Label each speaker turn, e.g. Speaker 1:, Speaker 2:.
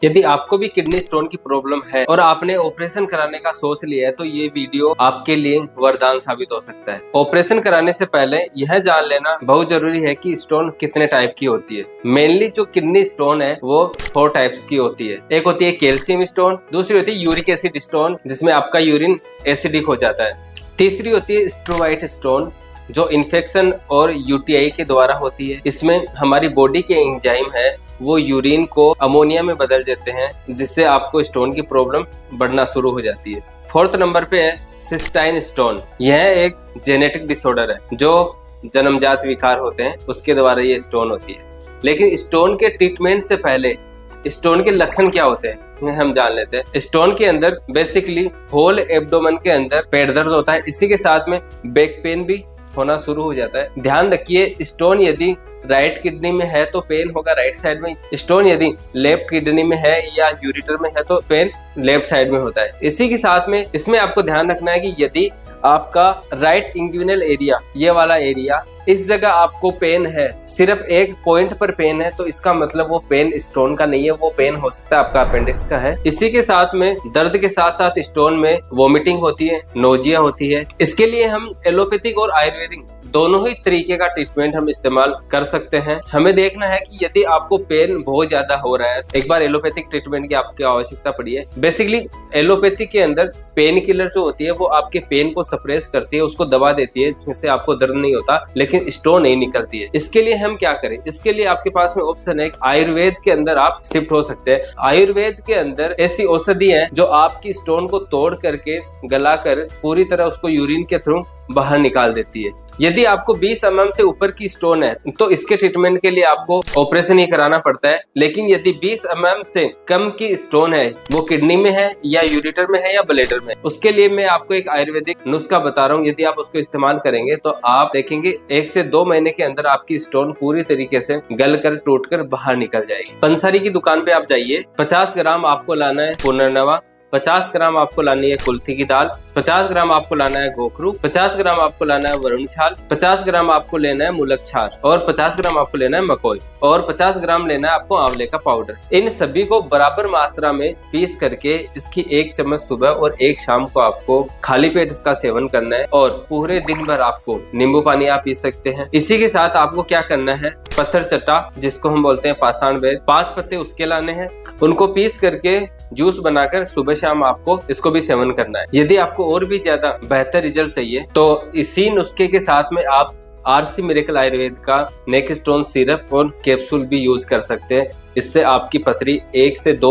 Speaker 1: यदि आपको भी किडनी स्टोन की प्रॉब्लम है और आपने ऑपरेशन कराने का सोच लिया है तो ये वीडियो आपके लिए वरदान साबित हो सकता है। ऑपरेशन कराने से पहले यह जान लेना बहुत जरूरी है कि स्टोन कितने टाइप की होती है। मेनली जो किडनी स्टोन है वो 4 टाइप्स की होती है। एक होती है कैल्शियम स्टोन, दूसरी होती है यूरिक एसिड स्टोन जिसमें आपका यूरिन एसिडिक हो जाता है, तीसरी होती है स्ट्रोमाइट स्टोन जो इन्फेक्शन और यूटीआई के द्वारा होती है। इसमें हमारी बॉडी के एंजाइम है वो यूरिन को अमोनिया में बदल देते हैं जिससे आपको स्टोन की प्रॉब्लम बढ़ना शुरू हो जाती है। 4th नंबर पे है सिस्टाइन स्टोन। यह एक जेनेटिक डिसऑर्डर है जो जन्मजात विकार होते हैं उसके द्वारा ये स्टोन होती है। लेकिन स्टोन के ट्रीटमेंट से पहले स्टोन के लक्षण क्या होते हैं हम जान लेते हैं। स्टोन के अंदर बेसिकली होल एब्डोमेन के अंदर पेट दर्द होता है, इसी के साथ में बैक पेन भी होना शुरू हो जाता है। ध्यान रखिए स्टोन यदि राइट किडनी में है तो पेन होगा राइट साइड में, स्टोन यदि लेफ्ट किडनी में है या यूरिटर में है तो पेन लेफ्ट साइड में होता है। इसी के साथ में इसमें आपको ध्यान रखना है कि यदि आपका राइट इंग्विनल एरिया ये वाला एरिया इस जगह आपको पेन है, सिर्फ एक पॉइंट पर पेन है तो इसका मतलब वो पेन स्टोन का नहीं है, वो पेन हो सकता है आपका अपेंडिक्स का है। इसी के साथ में दर्द के साथ साथ स्टोन में वोमिटिंग होती है, नोजिया होती है। इसके लिए हम एलोपैथिक और आयुर्वेदिक दोनों ही तरीके का ट्रीटमेंट हम इस्तेमाल कर सकते हैं। हमें देखना है कि यदि आपको पेन बहुत ज्यादा हो रहा है, एक बार एलोपैथिक ट्रीटमेंट की आपकी आवश्यकता पड़ी है। बेसिकली एलोपैथिक के अंदर पेन किलर जो होती है वो आपके पेन को सप्रेस करती है, उसको दबा देती है जिससे आपको दर्द नहीं होता लेकिन स्टोन नहीं निकलती है। इसके लिए हम क्या करें, इसके लिए आपके पास में ऑप्शन है आयुर्वेद के अंदर आप शिफ्ट हो सकते हैं। आयुर्वेद के अंदर ऐसी औषधि है जो आपकी स्टोन को तोड़ करके गलाकर पूरी तरह उसको यूरिन के थ्रू बाहर निकाल देती है। यदि आपको 20 mm से ऊपर की स्टोन है तो इसके ट्रीटमेंट के लिए आपको ऑपरेशन ही कराना पड़ता है। लेकिन यदि 20 mm से कम की स्टोन है, वो किडनी में है या यूरिटर में है या ब्लैडर में, उसके लिए मैं आपको एक आयुर्वेदिक नुस्खा बता रहा हूँ। यदि आप उसको इस्तेमाल करेंगे तो आप देखेंगे 1 से 2 महीने के अंदर आपकी स्टोन पूरी तरीके से गल कर टूट कर बाहर निकल जाएगी। पंसारी की दुकान पे आप जाइए, 50 ग्राम आपको लाना है पुनर्नवा, 50 ग्राम आपको लानी है कुल्थी की दाल, 50 ग्राम आपको लाना है गोखरू, 50 ग्राम आपको लाना है वरुण छाल, 50 ग्राम आपको लेना है मुलक छाल और 50 ग्राम आपको लेना है मकोई और 50 ग्राम लेना है आपको आंवले का पाउडर। इन सभी को बराबर मात्रा में पीस करके इसकी 1 चम्मच सुबह और 1 शाम को आपको खाली पेट इसका सेवन करना है और पूरे दिन भर आपको नींबू पानी आप पी सकते हैं। इसी के साथ आपको क्या करना है, पत्थर चट्टा जिसको हम बोलते हैं पाषाण वेद, 5 पत्ते उसके लाने हैं, उनको पीस करके जूस बनाकर सुबह शाम आपको इसको भी सेवन करना है। यदि आपको और भी ज्यादा बेहतर रिजल्ट चाहिए तो इसी नुस्खे के साथ में आप आरसी मिरेकल आयुर्वेद का नेक स्टोन सिरप और कैप्सूल भी यूज कर सकते हैं। इससे आपकी पथरी 1 से 2